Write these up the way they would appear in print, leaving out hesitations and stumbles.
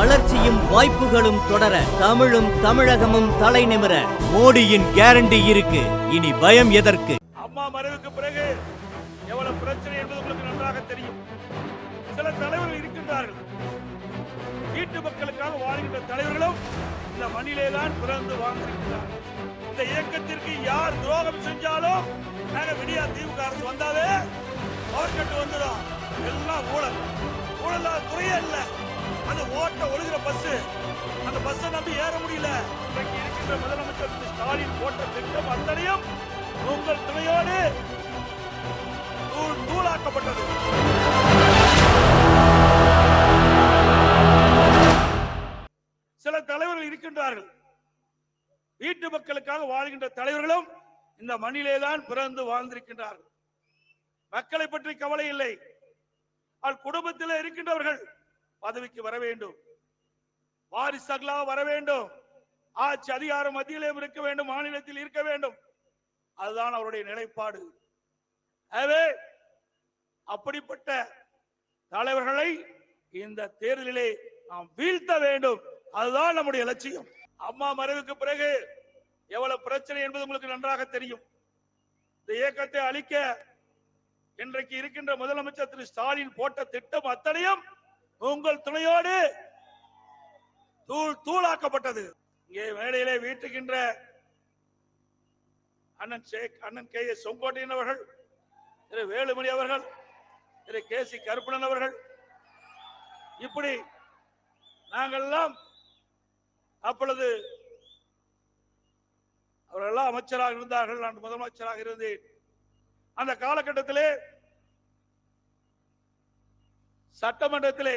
வளர்ச்சியும் வாய்ப்புகளும் தொடர, தமிழும் தமிழகமும் தலை நிமிர மோடியின் கேரண்டி இருக்கு. இனி பயம் எதற்கு? அம்மா மறைவுக்கு பிறகு எவ்வளவு பிரச்சனை என்பது உங்களுக்கு நன்றாக தெரியும். சில தலைவர்கள் இருக்கின்றார்கள், வீட்டு மக்களுக்காக வாழ்கின்ற தலைவர்களும் இந்த மண்ணிலேதான் பிறந்து வாழ்ந்திருக்கிறார்கள். இந்த இயக்கத்திற்கு யார் துரோகம் செஞ்சாலும் நாங்க விடியா திமுக அரசு வந்தாலே அவர்கிட்ட வந்துடும். எல்லாம் ஊழல் ஊழல் துறையே இல்லை. அந்த ஓட்ட ஒழுகிற பஸ், அந்த பஸ்ஸை நம்பி ஏற முடியல. இன்றைக்கு இருக்கின்ற முதலமைச்சர் ஸ்டாலின் போட்ட திட்டம் அத்தனையும் உங்கள் துணையோடு தூளாக்கப்பட்டது. சில தலைவர்கள் இருக்கின்றார்கள், வீட்டு மக்களுக்காக வாழ்கின்ற தலைவர்களும் இந்த மண்ணிலேதான் பிறந்து வாழ்ந்திருக்கின்றார்கள். மக்களை பற்றி கவலை இல்லை. குடும்பத்தில் இருக்கின்றவர்கள் பதவிக்கு வர வேண்டும், வாரிசுகளாக வர வேண்டும், ஆட்சி அதிகாரம் மத்தியிலே இருக்க வேண்டும், மாநிலத்தில் இருக்க வேண்டும். அதுதான் அவருடைய நிலைப்பாடு. எனவே அப்படிப்பட்ட தலைவர்களை இந்த தேர்தலிலே நாம் வீழ்த்த வேண்டும். அதுதான் நம்முடைய லட்சியம். அம்மா மறைவுக்கு பிறகு எவ்வளவு பிரச்சனை என்பது உங்களுக்கு நன்றாக தெரியும். இந்த இயக்கத்தை அழிக்க இன்றைக்கு இருக்கின்ற முதலமைச்சர் திரு ஸ்டாலின் போட்ட திட்டம் அத்தனையும் உங்கள் துணையோடு தூளாக்கப்பட்டது. இங்கே மேடையிலே வீட்டுகின்ற அண்ணன் கே எஸ் செங்கோட்டையன் அவர்கள், திரு வேலுமணி அவர்கள், திரு கே சி கருப்பணன் அவர்கள், இப்படி நாங்கள் எல்லாம் அப்பொழுது அவர்களெல்லாம் அமைச்சராக இருந்தார்கள், நான் முதலமைச்சராக இருந்தேன். அந்த காலகட்டத்திலே சட்டமன்றத்திலே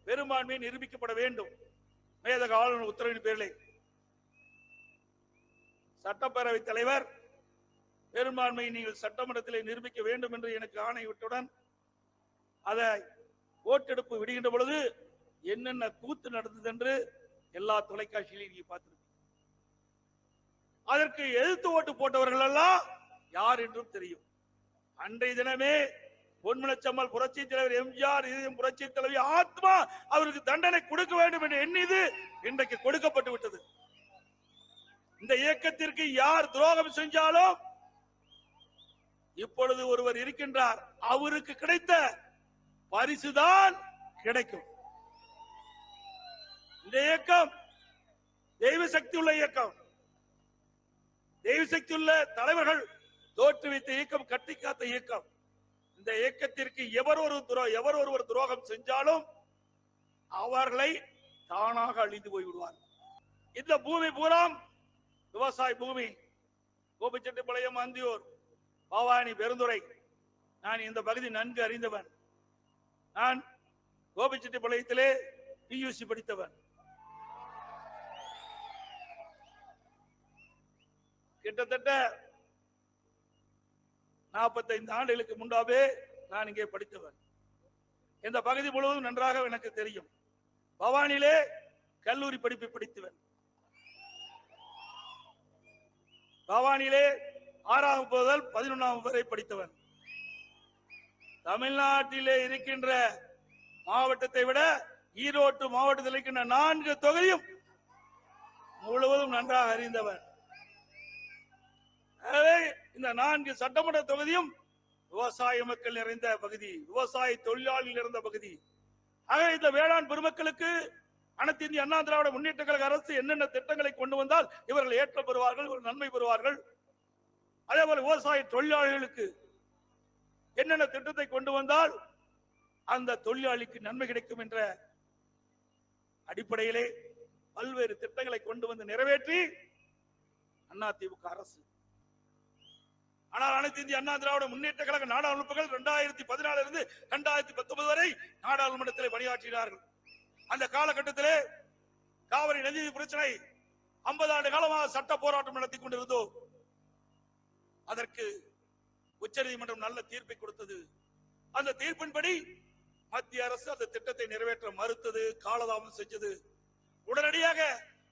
பெரும்பான்மை நிரூபிக்கப்பட வேண்டும். மேதக ஆளுநர் உத்தரவின் பேரிலே சட்டப்பேரவைத் தலைவர் பெரும்பான்மையை நீங்கள் சட்டமன்றத்திலே நிரூபிக்க வேண்டும் என்று எனக்கு ஆணையிட்டவுடன் அதை ஓட்டெடுப்பு விடுகின்ற பொழுது என்னென்ன கூத்து நடந்தது என்று எல்லா தொலைக்காட்சியிலையும் நீங்க பார்த்திருக்கீங்க. அதற்கு எதிர்த்து ஓட்டு போட்டவர்கள் எல்லாம் யார் என்றும் தெரியும். அன்றைய தினமே பொன்மனச்சம்மல் புரட்சி தலைவர் எம்ஜிஆர், புரட்சி தலைவி ஆத்மா அவருக்கு தண்டனை கொடுக்க வேண்டும் என்று எண்ணியது இன்றைக்கு கொடுக்கப்பட்டு விட்டது. இந்த இயக்கத்திற்கு யார் துரோகம் செஞ்சாலும் இப்பொழுது ஒருவர் இருக்கின்றார், அவருக்கு கிடைத்த பரிசுதான் கிடைக்கும். இந்த இயக்கம் தெய்வ சக்தி உள்ள இயக்கம், தெய்வ சக்தி உள்ள தலைவர்கள் தோற்றுவித்த இயக்கம், கட்டி காத்த இயக்கம். இந்த இயக்கத்திற்கு எவர் ஒருவர் துரோகம் செஞ்சாலும் அவர்களை தானாக அழிந்து போய்விடுவார். இந்த பூமி பூரா விவசாய பூமி. கோபிச்செட்டிப்பாளையம், அந்தியூர், பவானி, பெருந்துறை, நான் இந்த பகுதி நன்கு அறிந்தவன். நான் கோபிச்செட்டிப்பாளையத்திலே பியூசி படித்தவன். கிட்டத்தட்ட 45 ஆண்டுகளுக்கு முன்பாவே நான் இங்கே படித்தவன். இந்த பகுதி முழுவதும் நன்றாக எனக்கு தெரியும். பவானியிலே கல்லூரி படிப்பை படித்தவன். பவானியிலே 6ஆம் முதல் 11ஆம் வரை படித்தவன். தமிழ்நாட்டிலே இருக்கின்ற மாவட்டத்தை விட ஈரோடு மாவட்டத்தில் இருக்கின்ற 4 தொகுதியும் முழுவதும் நன்றாக அறிந்தவன். இந்த 4 சட்டமன்ற தொகுதியும் விவசாய மக்கள் நிறைந்த பகுதி, விவசாய தொழிலாளர்கள் நிறைந்த பகுதி. ஆக இந்த வேளாண் பெருமக்களுக்கு அனைத்து இந்திய அண்ணா திராவிட முன்னேற்ற கழக அரசு என்னென்ன திட்டங்களை கொண்டு வந்தால் இவர்கள் ஏற்றம் பெறுவார்கள், நன்மை பெறுவார்கள். அதே போல விவசாய தொழிலாளர்களுக்கு என்னென்ன திட்டத்தை கொண்டு வந்தால் அந்த தொழிலாளிக்கு நன்மை கிடைக்கும் என்ற அடிப்படையிலே பல்வேறு திட்டங்களை கொண்டு வந்து நிறைவேற்றி அதிமுக அரசு. ஆனால் அனைத்து இந்திய அண்ணா திராவிட முன்னேற்ற கழக நாடாளுமன்றங்கள் 2014 இருந்து 2019 வரை நாடாளுமன்றத்தில் பணியாற்றினார்கள். அந்த காலகட்டத்திலே காவிரி நதி பிரச்சனை 50 ஆண்டு காலமாக சட்ட போராட்டம் நடத்தி கொண்டிருந்தோம். அதற்கு உச்சநீதிமன்றம் நல்ல தீர்ப்பை கொடுத்தது. அந்த தீர்ப்பின்படி மத்திய அரசு அந்த திட்டத்தை நிறைவேற்ற மறுத்தது, காலதாமதம் செஞ்சது. உடனடியாக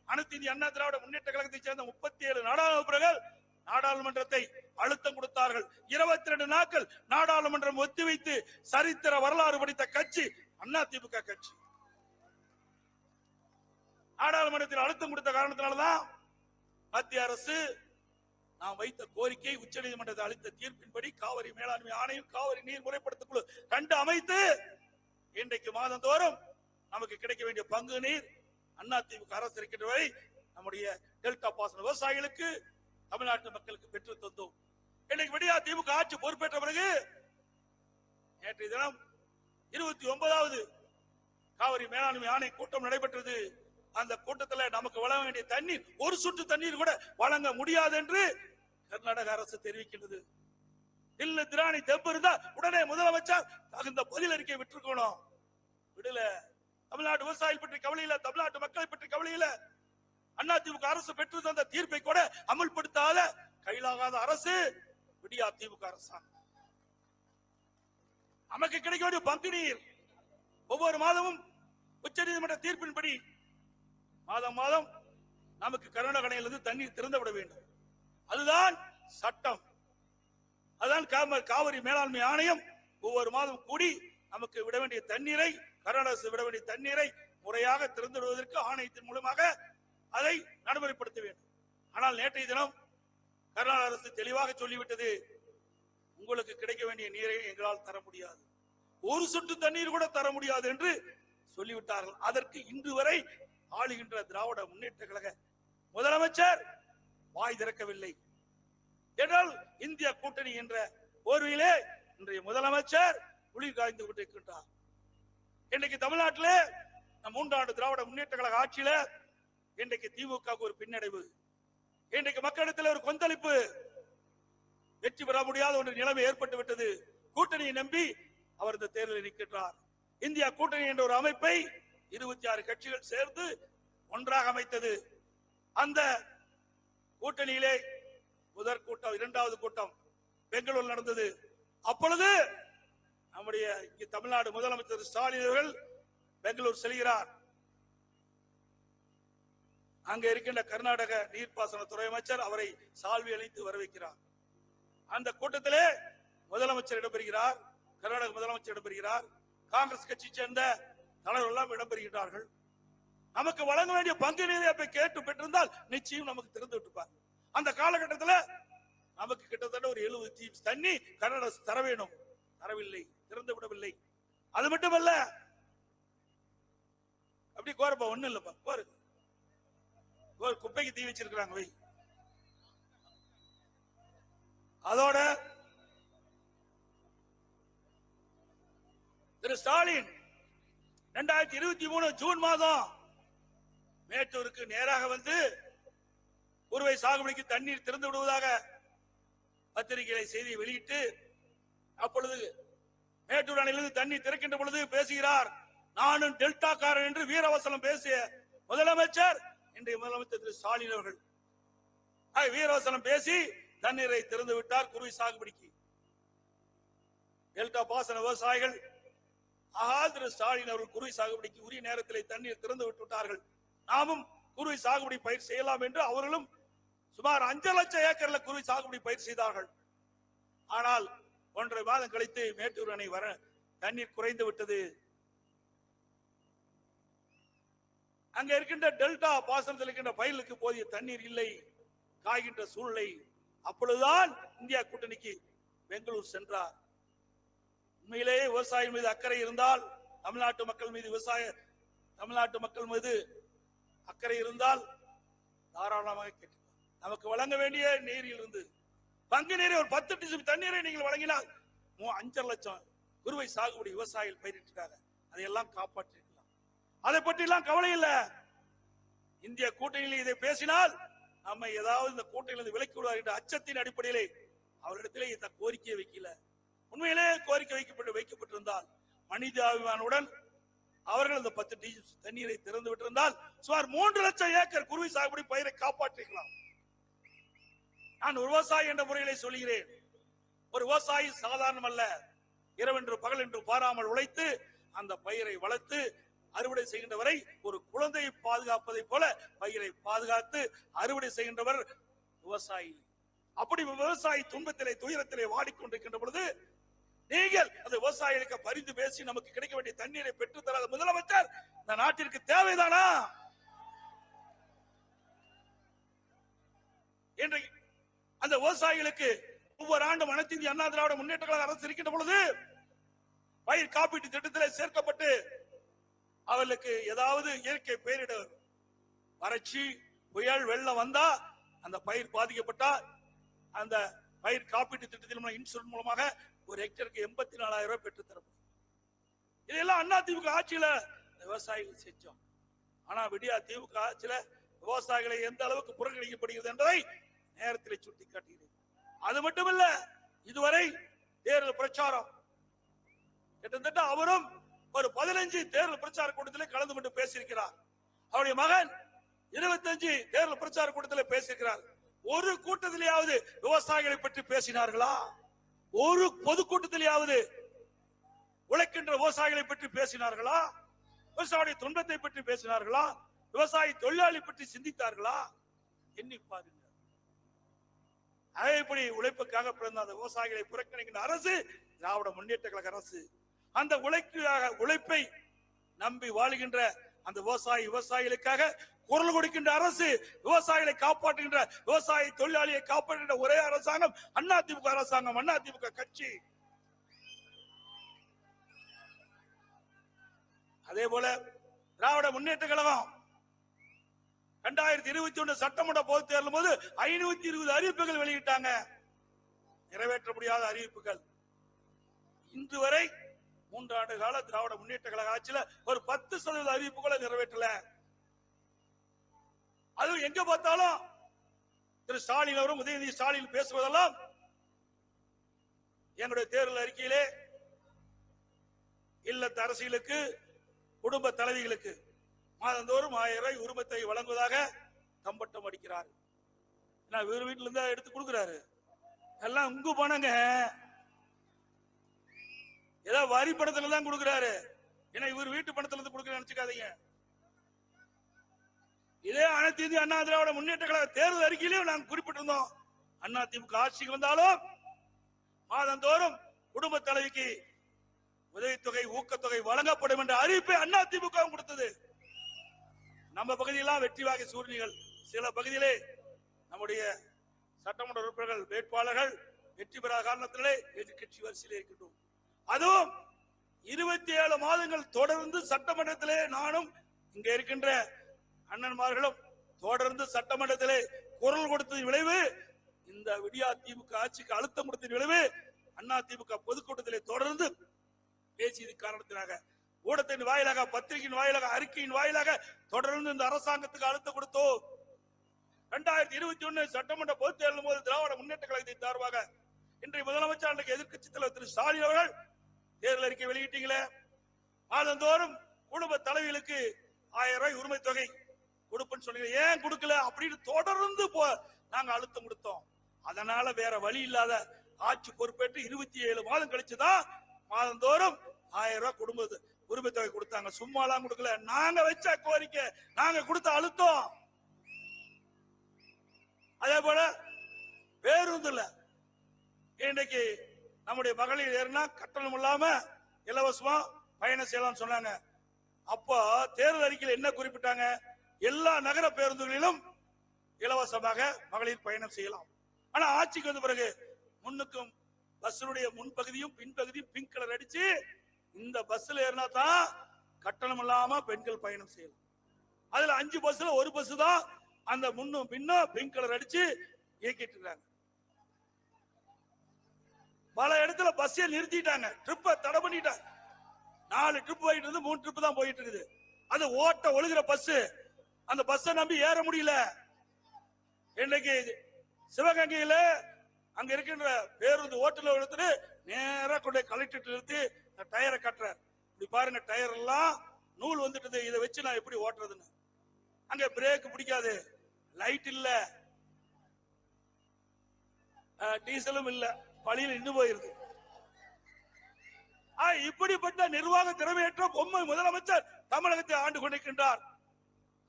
அனைத்து இந்திய அண்ணா திராவிட முன்னேற்ற கழகத்தை சேர்ந்த 37 நாடாளுமன்றங்கள் நாடாளுமன்றத்தை அழுத்தம் கொடுத்தார்கள். 22 நாட்கள் நாடாளுமன்றம் ஒத்திவைத்து சரித்திர வரலாறு படித்த கட்சி அதிமுக கட்சி. நாடாளுமன்றத்தில் அழுத்தம் கொடுத்த காரணத்தினால்தான் மத்திய அரசு நாம் வைத்த கோரிக்கை உச்சநீதிமன்றத்தை அளித்த தீர்ப்பின்படி காவிரி மேலாண்மை ஆணையம், காவிரி நீர் முறைப்படுத்தும் குழு 2 அமைத்து இன்றைக்கு மாதந்தோறும் நமக்கு கிடைக்க வேண்டிய பங்கு நீர் அதிமுக அரசு இருக்கின்ற வரை நம்முடைய டெல்டா பாசன விவசாயிகளுக்கு, தமிழ்நாட்டு மக்களுக்கு பெற்று தந்தோம். இன்னைக்கு விடியா திமுக ஆட்சி பொறுப்பேற்ற பிறகு நேற்றைய தினம் 29வது காவிரி மேலாண்மை ஆணைய கூட்டம் நடைபெற்றது. அந்த கூட்டத்தில் நமக்கு வழங்க வேண்டிய தண்ணீர், ஒரு சொட்டு தண்ணீர் கூட வழங்க முடியாது என்று கர்நாடக அரசு தெரிவிக்கின்றது. இல்ல திராணி தெம்பு இருந்தா உடனே முதலமைச்சர் தகுந்த பதில் அறிக்கை விட்டுருக்கணும். விடல. தமிழ்நாடு விவசாயிகள் பற்றி கவலை இல்ல, தமிழ்நாட்டு மக்களை பற்றி கவலை இல்ல. அதிமுக அரசு பெற்று தந்த தீர்ப்பை கூட அமல்படுத்தாத கையிலாகாத அரசு விடியா திமுக அரசாங்கம். நமக்கு கிடைக்க வேண்டிய பங்கு நீர் ஒவ்வொரு மாதமும் உச்சநீதிமன்ற தீர்ப்பின்படி மாதம் மாதம் நமக்கு கர்நாடக அணையிலிருந்து தண்ணீர் திறந்து விட வேண்டும். அதுதான் சட்டம். அதுதான் காவிரி மேலாண்மை ஆணையம் ஒவ்வொரு மாதம் கூடி நமக்கு விட வேண்டிய தண்ணீரை, கர்நாடக அரசு விட வேண்டிய தண்ணீரை முறையாக திறந்து விடுவதற்கு ஆணையத்தின் மூலமாக அதை நடைமுறைப்படுத்த வேண்டும். ஆனால் நேற்றைய தினம் கர்நாடக அரசு தெளிவாக சொல்லிவிட்டது, உங்களுக்கு கிடைக்க வேண்டிய நீரை எங்களால் தர முடியாது, ஒரு சொட்டு தண்ணீர் கூட தர முடியாது என்று சொல்லிவிட்டார்கள். அதற்கு இன்று வரை ஆளுகின்ற திராவிட முன்னேற்ற கழக முதலமைச்சர் வாய் திறக்கவில்லை. என்றால் இந்திய கூட்டணி என்ற போர்வையிலே இன்றைய முதலமைச்சர் குளிர் காய்ந்து கொண்டிருக்கின்றார். இன்றைக்கு தமிழ்நாட்டிலே 3 ஆண்டு திராவிட முன்னேற்ற கழக ஆட்சியில இன்றைக்கு திமுக ஒரு பின்னடைவு, இன்றைக்கு மக்களிடத்தில் ஒரு கொந்தளிப்பு, வெற்றி பெற முடியாத ஒரு நிலைமை ஏற்பட்டு விட்டது. கூட்டணியை நம்பி அவர் இந்த தேர்தலில் நிற்கின்றார். இந்தியா கூட்டணி என்ற ஒரு அமைப்பை 26 கட்சிகள் சேர்ந்து ஒன்றாக அமைத்தது. அந்த கூட்டணியிலே முதற் கூட்டம், 2வது கூட்டம் பெங்களூர் நடந்தது. அப்பொழுது நம்முடைய தமிழ்நாடு முதலமைச்சர் ஸ்டாலின் அவர்கள் பெங்களூர் செல்கிறார். அங்க இருக்கின்ற கர்நாடக நீர்ப்பாசனத்துறை அமைச்சர் அவரை சால்வி அளித்து வரவேற்கிறார். அந்த கூட்டத்திலே முதலமைச்சர் இடம்பெறுகிறார், கர்நாடக முதலமைச்சர் இடம்பெறுகிறார், காங்கிரஸ் கட்சி சேர்ந்த தலைவர்கள் எல்லாம் இடம்பெறுகிறார்கள். நமக்கு வழங்க வேண்டிய பங்கு நீரை அப்ப கேட்டு பெற்றிருந்தால் நிச்சயம் நமக்கு திறந்து விட்டுப்பார். அந்த காலகட்டத்தில் நமக்கு கிட்டத்தட்ட ஒரு 70 டிஎம்சி தண்ணி கர்நாடக தர வேணும், தரவில்லை, திறந்து விடவில்லை. அது மட்டுமல்ல, அப்படி கோரப்பா ஒண்ணு இல்லப்பா, கோரு குப்பைக்கு தீ வச்சிருக்கிறாங்க வை. அதோட திரு ஸ்டாலின் 2023 ஜூன் மாதம் மேட்டூருக்கு நேராக வந்து குறுவை சாகுபடிக்கு தண்ணீர் திறந்து விடுவதாக பத்திரிகைகளை செய்தி வெளியிட்டு, அப்பொழுது மேட்டூர் அணையிலிருந்து தண்ணீர் திறக்கின்ற பொழுது பேசுகிறார், நானும் டெல்டா காரன் என்று வீரவசனம் பேசிய முதலமைச்சர் இன்றைய முதலமைச்சர் திரு ஸ்டாலின் அவர்கள் வீரவசனம் பேசி தண்ணீரை திறந்து விட்டார் குறுவை சாகுபடிக்கு. டெல்டா பாசன விவசாயிகள் திரு ஸ்டாலின் அவர்கள் குறுவை சாகுபடிக்கு உரிய நேரத்தில் தண்ணீர் திறந்து விட்டார்கள். நாமும் குறுவை சாகுபடி பயிர் செய்யலாம் என்று அவர்களும் சுமார் 5 லட்சம் ஏக்கர்ல குறுவை சாகுபடி பயிர் செய்தார்கள். ஆனால் 1.5 மாதம் கழித்து மேட்டூர் அணை வர தண்ணீர் குறைந்து விட்டது. அங்க இருக்கின்ற டெல்டா பாசனத்தில் இருக்கின்ற பயிர்களுக்கு போதிய தண்ணீர் இல்லை, காய்கின்ற சூழ்நிலை. அப்பொழுதுதான் இந்தியா கூட்டணிக்கு பெங்களூர் சென்றார். உண்மையிலேயே விவசாயம் மீது அக்கறை இருந்தால், தமிழ்நாட்டு மக்கள் மீது அக்கறை இருந்தால் தாராளமாக கேட்கலாம். நமக்கு வழங்க வேண்டிய நீரில் இருந்து பங்கு நீரை ஒரு 10 டிஎம்சி தண்ணீரை நீங்கள் வழங்கினால் 5 லட்சம் குறுவை சாகுபடி விவசாயிகள் பயிரிட்டிருக்காங்க, அதையெல்லாம் காப்பாற்றிருக்கலாம். அதை பற்றி எல்லாம் கவலை இல்லை. இந்திய கூட்டணியில் இதை பேசினால் நம்ம ஏதாவது இந்த கூட்டணியில் விலக்கி விடுவார் என்ற அச்சத்தின் அடிப்படையிலே அவரிடத்திலே இந்த கோரிக்கையை வைக்கல. உண்மையிலே கோரிக்கை வைக்கப்பட்டிருந்தால் மனிதாபிமானுடன் அவர்கள் அந்த 10 டிஎம்சி தண்ணீரை திறந்து விட்டிருந்தால் சுமார் 3 லட்சம் ஏக்கர் குறுவை சாகுபடி பயிரை காப்பாற்றிக்கலாம். நான் ஒரு விவசாயி என்ற முறையிலே சொல்கிறேன். ஒரு விவசாயி சாதாரணம் அல்ல. இரவென்று பகல் என்று பாராமல் உழைத்து அந்த பயிரை வளர்த்து அறுவடை செய்கின்றவரை ஒரு குழந்தையை பாதுகாப்பதை போல பயிரை பாதுகாத்து அறுவடை செய்கின்றவர் விவசாயி. அப்படி விவசாயி துன்பத்திலே துயரத்திலே வாடிக்கொண்டிருக்கின்ற பொழுது நீங்கள் அந்த விவசாயிகளுக்கு பரிந்து பேசி நமக்கு கிடைக்க வேண்டிய தண்ணீரை பெற்று தராத முதலமைச்சர் இந்த நாட்டிற்கு தேவைதானா? இன்றைக்கு அந்த விவசாயிகளுக்கு ஒவ்வொரு ஆண்டும் அனைத்து இந்திய அண்ணா திராவிட முன்னேற்ற கழக அரசு இருக்கின்ற பொழுது பயிர் காப்பீட்டு திட்டத்தில் சேர்க்கப்பட்டு அவர்களுக்கு ஏதாவது இயற்கை பேரிடர், வறட்சி, புயல், வெள்ளம் வந்தா அந்த பயிர் பாதிக்கப்பட்டா அந்த பயிர் காப்பீட்டு திட்டத்தின் இன்சூரன்ஸ் மூலமாக ஒரு ஹெக்டருக்கு 84,000 ரூபாய் பெற்று தரப்படும். இதெல்லாம் அண்ணா திமுக ஆட்சியில விவசாயிகள் செஞ்சோம். ஆனா விடியா திமுக ஆட்சியில விவசாயிகளை எந்த அளவுக்கு புறக்கணிக்கப்படுகிறது என்பதை நேரத்தில் சுட்டிக்காட்டுகிறேன். அது மட்டுமல்ல, இதுவரை தேர்தல் பிரச்சாரம் கிட்டத்தட்ட அவரும் ஒரு 15 தேர்தல் பிரச்சார கூட்டத்தில் கலந்து கொண்டு பேசியிருக்கிறார். அவருடைய மகன் 25 தேர்தல் பிரச்சார கூட்டத்தில் பேசியிருக்கிறார். ஒரு கூட்டத்திலேயாவது விவசாயிகளை பற்றி பேசினார்களா? ஒரு பொதுக்கூட்டத்திலேயாவது உழைக்கின்ற விவசாயிகளை பற்றி பேசினார்களா? விவசாய துன்பத்தை பற்றி பேசினார்களா? விவசாய தொழிலாளி பற்றி சிந்தித்தார்களா? எண்ணி பாருங்க. அதேபடி உழைப்புக்காக பிறந்த அந்த விவசாயிகளை புறக்கணிக்கின்ற அரசு திராவிட முன்னேற்ற கழக அரசு. அந்த உழைப்பை நம்பி வாழுகின்ற அந்த விவசாயிகளுக்காக குரல் கொடுக்கின்ற அரசு, விவசாயிகளை காப்பாற்றுகின்ற விவசாய தொழிலாளியை காப்பாற்றுகின்ற ஒரே அரசாங்கம் அண்ணா திமுக அரசாங்கம், அண்ணா திமுக கட்சி. அதே போல திராவிட முன்னேற்ற கழகம் 2021 சட்டமன்ற பொதுத் தேர்தல் போது 520 அறிவிப்புகள் வெளியிட்டாங்க. நிறைவேற்ற முடியாத அறிவிப்புகள். இன்று வரை 3 ஆண்டு கால திராவிட முன்னேற்ற கழக ஆட்சியில ஒரு 10% அறிவிப்புகளை நிறைவேற்றல. அது எங்க பார்த்தாலும் திரு ஸ்டாலின் அவரும் உதயநிதி ஸ்டாலின் பேசுவதெல்லாம் எங்களுடைய தேர்தல் அறிக்கையிலே இல்லத்து அரசியலுக்கு, குடும்ப தலைவிகளுக்கு மாதந்தோறும் 1000 ரூபாய் உரிமத்தை வழங்குவதாக தம்பட்டம் அடிக்கிறார். இவர் வீட்டுல இருந்தா எடுத்து கொடுக்கிறாரு. எல்லாம் உங்க பணங்க, ஏதோ வரி பணத்துல தான் கொடுக்கிறாரு. ஏன்னா இவர் வீட்டு பணத்துல இருந்து கொடுக்க நினைச்சுக்காதீங்க. இதே அனைத்து இந்திய அண்ணா திராவிட முன்னேற்ற கழக தேர்தல் அறிக்கையிலும் நாங்கள் குறிப்பிட்டிருந்தோம். அண்ணா திமுக ஆட்சிக்கு வந்தாலும் மாதந்தோறும் குடும்ப தலைவிக்கு உதவித்தொகை, ஊக்கத்தொகை வழங்கப்படும் என்ற அறிவிப்பை அண்ணா திமுக கொடுத்தது. நம்ம பகுதியெல்லாம் வெற்றி வாகை சூழ்நிலைகள், சில பகுதியிலே நம்முடைய சட்டமன்ற உறுப்பினர்கள் வேட்பாளர்கள் வெற்றி பெறாத காரணத்திலே எதிர்கட்சி வரிசையில் இருக்கின்றோம். அதுவும் 27 மாதங்கள் தொடர்ந்து சட்டமன்றத்திலே நானும் இங்க இருக்கின்ற அண்ணன்மார்களும் தொடர்ந்து சட்டமன்றத்திலே குரல் கொடுத்ததின் விளைவு, இந்த விடியா திமுக ஆட்சிக்கு அழுத்தம் கொடுத்த விளைவு, அண்ணா திமுக பொதுக்கூட்டத்திலே தொடர்ந்து பேசியது காரணத்தினாக ஊடகத்தின் வாயிலாக, பத்திரிகையின் வாயிலாக, அறிக்கையின் வாயிலாக தொடர்ந்து இந்த அரசாங்கத்துக்கு அழுத்தம் கொடுத்தோம். 2021 சட்டமன்ற பொதுத் தேர்தல் போது திராவிட முன்னேற்ற கழகத்தின் சார்பாக இன்றைய முதலமைச்சர் அன்றைக்கு எதிர்க்கட்சி தலைவர் திரு ஸ்டாலின் அவர்கள் தேர்தல் அறிக்கை வெளியிட்டீங்களே, மாதந்தோறும் குடும்ப தலைவிகளுக்கு 1000 ரூபாய் உரிமை தொகை கொடுப்புன்னு சொன்னீங்க, ஏன் கொடுக்கல அப்படின்னு தொடர்ந்து நாங்க அழுத்தம் கொடுத்தோம். அதனால வேற வழி இல்லாத ஆட்சி பொறுப்பேற்று 27 மாதம் கழிச்சுதான் மாதந்தோறும் 1000 ரூபாய் குடும்ப உரிமை தொகை கொடுத்தாங்க. சும்மாலாம் கொடுக்கல, நாங்க வச்ச கோரிக்கை, நாங்க கொடுத்த அழுத்தம். அதே போல பேருந்துல இன்னைக்கு நம்முடைய மகளிர் ஏறினா கட்டணம் இல்லாம இலவசமா பயணம் செய்யலாம் சொன்னாங்க. அப்போ தேர்தல் அறிக்கையில் என்ன குறிப்பிட்டாங்க? எல்லா நகர பேருந்துகளிலும் இலவசமாக மகளிர் பயணம் செய்யலாம். ஆனா ஆட்சிக்கு வந்த பிறகு முன்னுக்கும் பஸ்ஸுடைய முன்பகுதியும் பின்பகுதியும் பிங்க் கலர் அடிச்சு இந்த பஸ்ல ஏறினா தான் கட்டணம் இல்லாம பெண்கள் பயணம் செய்யலாம். அதுல 5 பஸ்ல ஒரு பஸ் தான் அந்த முன்னும் பின்னும் பிங்க் கலர் அடிச்சு இயக்கிட்டு இருக்காங்க. பல இடத்துல பஸ்ஸை நிறுத்திட்டாங்க, ட்ரிப்பை தடை பண்ணிட்டாங்க. 4 ட்ரிப் போயிட்டு இருந்து 3 ட்ரிப் தான் போயிட்டு இருக்குது. அது ஓட்ட ஒழுகிற பஸ், அந்த பஸ்ஸை நம்பி ஏற முடியல. இன்னைக்கு சிவகங்கையில அங்க இருக்கின்ற பேருந்து ஓட்டுநர் எடுத்துட்டு நேரா கொண்டு கலெக்டர் நிறுத்தி டயரை கட்டுறார். இப்படி பாருங்க, டயர் எல்லாம் நூல் வந்துட்டு, இதை வச்சு நான் எப்படி ஓட்டுறதுன்னு. அங்க பிரேக் பிடிக்காது, லைட் இல்ல, டீசலும் இல்ல, பழியில் இன்னும் போயிருது. இப்படிப்பட்ட நிர்வாக திறமையற்ற பொம்மை முதலமைச்சர் தமிழகத்தை ஆண்டு கொண்டிருக்கின்றார்.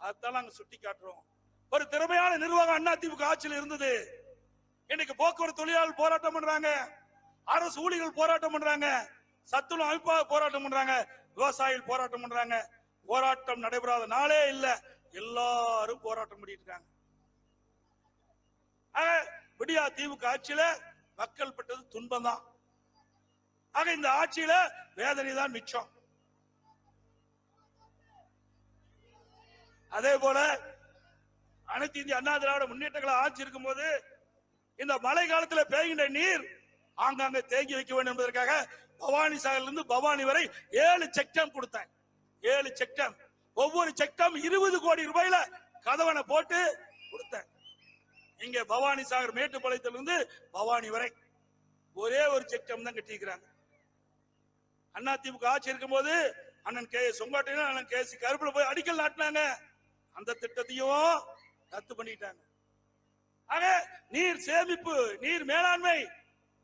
அதான் நாங்க சுட்டி காட்டுறோம். ஒரு திறமையான நிர்வாகம் அதிமுக ஆட்சியில் இருந்தது. இன்னைக்கு போக்குவரத்து தொழிலாளர் போராட்டம் பண்றாங்க, அரசு ஊழியர்கள் போராட்டம் பண்றாங்க, சத்துணவு அமைப்பாக போராட்டம் பண்றாங்க, விவசாயிகள் போராட்டம் பண்றாங்க. போராட்டம் நடைபெறாத நாளே இல்ல, எல்லாரும் போராட்டம் பண்ணிட்டு இருக்காங்க. விடியா திமுக ஆட்சியில மக்கள் பட்டது துன்பம் தான். ஆக இந்த ஆட்சியில வேதனை தான் மிச்சம். அதே போல அனைத்து இந்திய அண்ணா திராவிட முன்னேற்றங்களை ஆட்சி இருக்கும் போது இந்த மழை காலத்தில் பெய்கின்ற நீர் ஆங்காங்க தேங்கி வைக்க வேண்டும் என்பதற்காக பவானி சாகர்ல இருந்து பவானி வரை 7 செக் டேம் கொடுத்தேன். 7 செக் டேம், ஒவ்வொரு செக் டேம் 20 கோடி ரூபாயில கதவணை போட்டு கொடுத்தேன். இங்க பவானி சாகர் மேட்டுப்பாளையத்திலிருந்து பவானி வரை ஒரே ஒரு செக் டேம் தான் கட்டிக்கிறாங்க. அண்ணா திமுக ஆட்சி இருக்கும் போது அண்ணன் கே செங்கோட்டையன் அண்ணன் கே சி கருப்புல போய் அடிக்கல் நாட்டினாங்க. அந்த திட்டத்தையும் ரத்து பண்ணிட்டாங்க. ஆக நீர் சேமிப்பு, நீர் மேலாண்மை,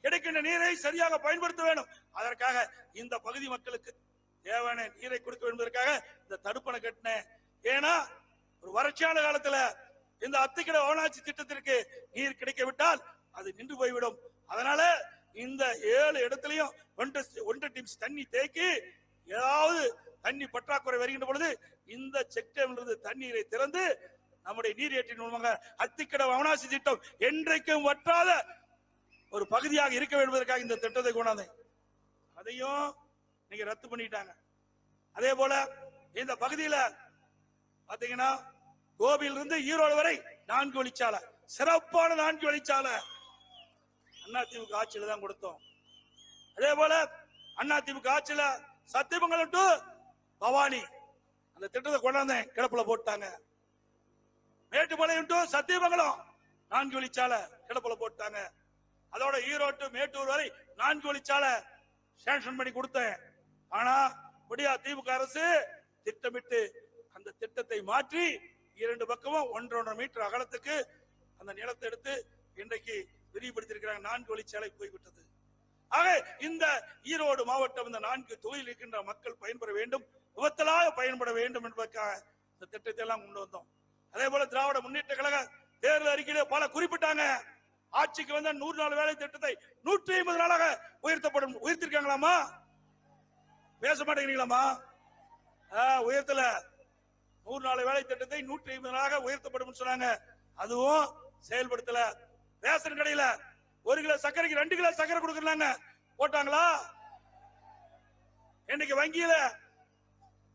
கிடைக்கின்ற நீரை சரியாக பயன்படுத்த வேண்டும். அதற்காக இந்த பகுதி மக்களுக்கு தேவையான நீரை கொடுக்க என்பதற்காக இந்த தடுப்பணை கட்டினேன். ஏன்னா ஒரு வறட்சியான காலத்துல இந்த அத்திக்கடை அவனாட்சி திட்டத்திற்கு நீர் கிடைக்கவிட்டால் அது நின்று போய்விடும். அதனால இந்த 7 இடத்திலையும் 1 டிம்ஸ் தண்ணி தேக்கி ஏதாவது தண்ணி பற்றாக்குறை வருகின்ற பொழுது இந்த செக் டேம்ல இருந்து தண்ணீரை திறந்து நம்முடைய நீரேற்றின் மூலமாக அத்திக்கடை அவனாசி திட்டம் என்றைக்கும் வற்றாத ஒரு பகுதியாக இருக்க வேண்டுவதற்காக இந்த திட்டத்தை கொண்டாந்தேன். அதையும் நீங்க ரத்து பண்ணிட்டாங்க. அதே போல இந்த பகுதியில பாத்தீங்கன்னா கோபியிலிருந்து ஈரோடு வரை 4 வழிச்சாலை, சிறப்பான 4 வழிச்சாலை அதிமுக ஆட்சியில தான் கொடுத்தோம். அதே போல அதிமுக ஆட்சியில சத்தியமங்கலம் டு பவானி அந்த திட்டத்தை கொண்டாந்தேன், கிடப்புல போட்டாங்க. மேட்டுப்பாளையம் டு சத்தியமங்கலம் 4 வழிச்சாலை கிடப்புல போட்டாங்க. அதோட ஈரோடு மேட்டூர் வரை 4 வழிச்சாலை சாங்ஷன் பண்ணி கொடுத்தேன். ஆனா விடியா திமுக அரசு திட்டமிட்டு அந்த திட்டத்தை மாற்றி 2 பக்கமும் 1.5 மீட்டர் அகலத்துக்கு அந்த நிலத்தை எடுத்து இன்றைக்கு விரிவுபடுத்தியிருக்கிறாங்க. 4 வழிச்சாலை போய்விட்டது. ஆக இந்த ஈரோடு மாவட்டம் இந்த 4 தொகுதியில் இருக்கின்ற மக்கள் பயன்பெற வேண்டும், விபத்தலாக பயன்பட வேண்டும் என்பதற்காக இந்த திட்டத்தை எல்லாம் கொண்டு வந்தோம். அதே போல திராவிட முன்னேற்ற கழக தேர்தல் அறிக்கையிலே பல குறிப்பிட்டாங்க. ஆட்சிக்கு வந்த 100 நாள் வேலை திட்டத்தை 150 நாளாக உயர்த்தப்படும். உயர்த்திருக்காங்களாமா? பேச மாட்டேங்கிறீங்களாமா? உயர்த்தல. 100 நாள் வேலை திட்டத்தை 150 நாளாக உயர்த்தப்படும் சொன்னாங்க. அதுவும் செயல்படுத்தல. ரேஷன் கடையில 1 கிலோ சர்க்கரைக்கு 2 கிலோ சர்க்கரை கொடுக்கறாங்க, போட்டாங்களா? இன்னைக்கு வங்கியில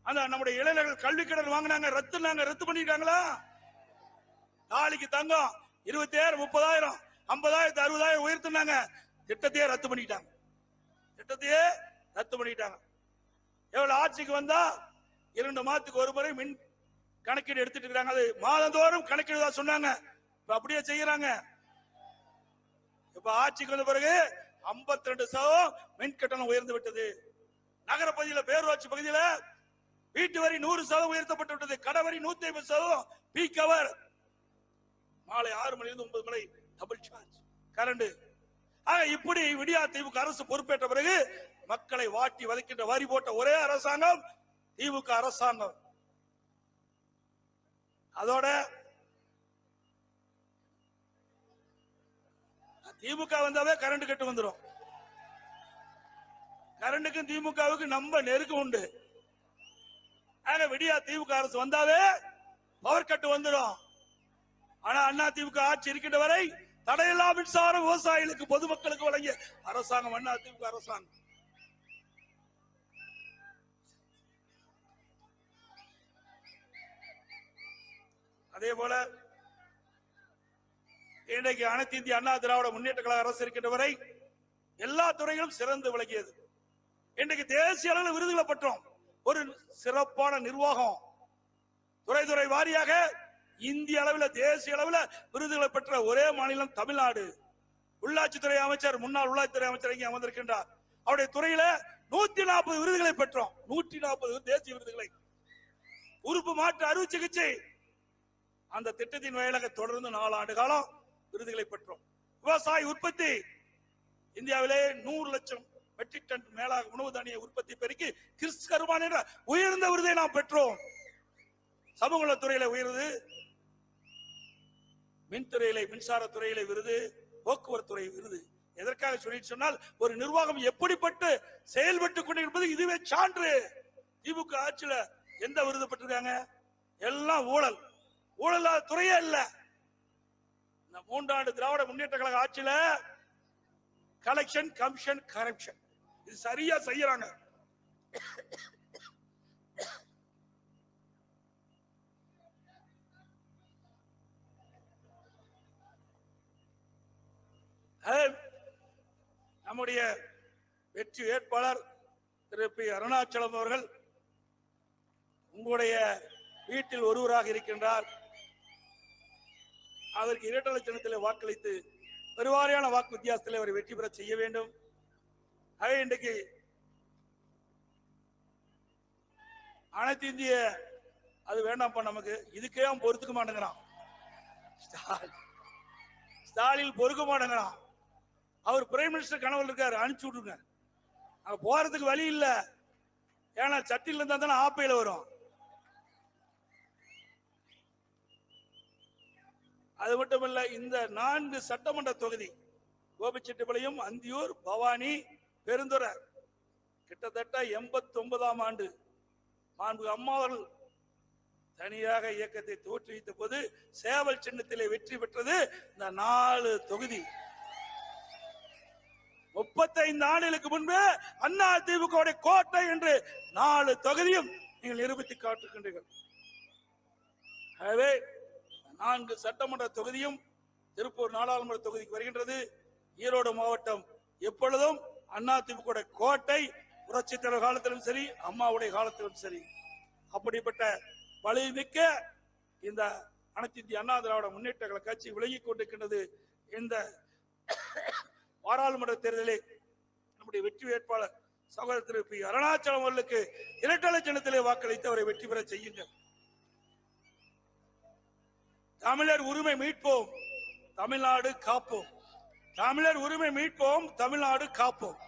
அந்த நம்முடைய இளைஞர்கள் கல்வி கடன் வாங்கினாங்க, ரத்து பண்ணிருக்காங்களா? நாளைக்கு தங்கம் 20,000 30,000 50,000 60,000 உயர்த்தினாங்க, திட்டத்தையே ரத்து பண்ணிட்டாங்க. எவ்வளவு ஆட்சிக்கு வந்தா 2 மாதத்துக்கு ஒரு முறை மின் கணக்கீடு எடுத்துட்டு இருக்காங்க. அது மாதந்தோறும் கணக்கீடு தான் சொன்னாங்க, அப்படியே செய்யறாங்க. இப்ப ஆட்சிக்கு வந்த பிறகு 52% மின் கட்டணம் உயர்ந்து விட்டது. நகர பகுதியில் பேரூராட்சி பகுதியில் வீட்டு வரி 100% உயர்த்தப்பட்டு விட்டது. கடை வரி 150%. பீக் அவர் மாலை 6 மணிலிருந்து 9 மணி டபுள் சார்ஜ் கரண்ட். ஆக இப்படி விடியா திமுக அரசு பொறுப்பேற்ற பிறகு மக்களை வாட்டி வதைக்கின்ற வரி போட்ட ஒரே அரசாங்கம் திமுக அரசாங்கம். அதோட திமுக வந்தாவே கரண்ட் கட்டு வந்துடும். கரண்டுக்கும் திமுகவுக்கு நம்ம நெருக்கம் உண்டு. ஆக விடியா திமுக அரசு வந்தாவே பவர் கட்டு வந்துடும். ஆனா அண்ணா திமுக ஆட்சி இருக்கின்ற வரை தடையில்லா மின்சாரம் விவசாயிகளுக்கு பொதுமக்களுக்கு வழங்கிய அரசாங்கம் அண்ணா திமுக அரசாங்கம். அதே போல இன்றைக்கு அனைத்து இந்திய அண்ணா திராவிட முன்னேற்ற கழக அரசு இருக்கின்ற வரை எல்லா துறைகளும் சிறந்து விளங்கியது. இன்றைக்கு தேசிய அளவில் விருதுகளை பெற்றோம். ஒரு சிறப்பான நிர்வாகம், துறை வாரியாக இந்திய அளவில் தேசிய அளவில் விருதுகளை பெற்ற ஒரே மாநிலம் தமிழ்நாடு. உள்ளாட்சித்துறை அமைச்சர், முன்னாள் உள்ளாட்சித்துறை அமைச்சர் இங்கே அமர்ந்திருக்கின்றார். அவருடைய துறையில 140 விருதுகளை பெற்றோம். 140 தேசிய விருதுகளை. உறுப்பு மாற்று அறுவை சிகிச்சை அந்த திட்டத்தின் வாயிலாக தொடர்ந்து 4 ஆண்டு காலம் விருதுகளை பெற்றோம். விவசாய உற்பத்தி இந்தியாவிலே 100 லட்சம் மெட்ரிக் டன் மேலாக உணவு தானிய உற்பத்தி பெருக்கி கிறிஸ்கர்மான் என்ற உயர்ந்த விருதை நாம் பெற்றோம். சமூக நலத்துறையில உயர்வு, மின்துறையில மின்சாரத்துறையில விருது, போக்குவரத்து துறை விருது. எதற்காக சொல்லிட்டு சொன்னால் ஒரு நிர்வாகம் எப்படிப்பட்டு செயல்பட்டு கொண்டிருப்பது இதுவே சான்று. திமுக ஆட்சியில எந்த விருது பெற்றிருக்காங்க? எல்லாம் ஊழல். ஊழல் துறையே இல்ல. இந்த 3 ஆண்டு திராவிட முன்னேற்ற கழக ஆட்சியில கலெக்ஷன், கமிஷன், கரப்ஷன் இது சரியா செய்யறாங்க. நம்முடைய வெற்றி வேட்பாளர் திரு பி. அருணாச்சலம் அவர்கள் உங்களுடைய வீட்டில் ஒருவராக இருக்கின்றார். அதற்கு இரட்டை சின்னத்தில் வாக்களித்து பெருவாரியான வாக்கு வித்தியாசத்தில் அவரை வெற்றி பெற செய்ய வேண்டும். இன்றைக்கு அனைத்து இந்திய அது வேண்டாம்ப்பா, நமக்கு இதுக்கே அவன் பொறுத்துக்க மாட்டேங்கிறான். ஸ்டாலின் பொறுக்க மாட்டேங்கிறான். அவர் பிரைம் மினிஸ்டர் கனவுல இருக்காரு, அனுப்பிச்சு விட்டுருங்க. அங்க போறதுக்கு வழி இல்ல. ஏன்னா சட்டில இருந்தா தானே ஆப்பையில வரும். அது மட்டுமல்ல, இந்த 4 சட்டமன்ற தொகுதி கோபிச்செட்டிப்பாளையம், அந்தியூர், பவானி, பெருந்துறை கிட்டத்தட்ட 89ஆம் ஆண்டு மாண்பு அம்மா அவர்கள் தனியாக இயக்கத்தை தோற்றுவித்த போது சேவல் சின்னத்திலே வெற்றி பெற்றது இந்த 4 தொகுதி. 35 ஆண்டுகளுக்கு முன்பு அண்ணா திமுக கோட்டை என்று 4 தொகுதியும் நீங்கள் நிரூபித்து காட்டுகின்றீர்கள். எனவே 4 சட்டமன்ற தொகுதியும் திருப்பூர் நாடாளுமன்ற தொகுதிக்கு வருகின்றது. ஈரோடு மாவட்டம் எப்பொழுதும் அண்ணா திமுக கோட்டை, புரட்சித் தலைவர் காலத்திலும் சரி, அம்மாவுடைய காலத்திலும் சரி. அப்படிப்பட்ட வலிமிக்க இந்த அனைத்து இந்திய அண்ணா திராவிட முன்னேற்ற கழக கட்சி விலகிக் கொண்டிருக்கின்றது. இந்த பாராளுமன்ற தேர்தலில் நம்முடைய வெற்றி வேட்பாளர் சகோதரர் திரு பி. அருணாச்சலம் அவர்களுக்கு இரட்டை சின்னத்திலே வாக்களித்து அவரை வெற்றி பெற செய்யுங்கள். தமிழர் உரிமை மீட்போம், தமிழ்நாடு காப்போம். தமிழர் உரிமை மீட்போம், தமிழ்நாடு காப்போம்.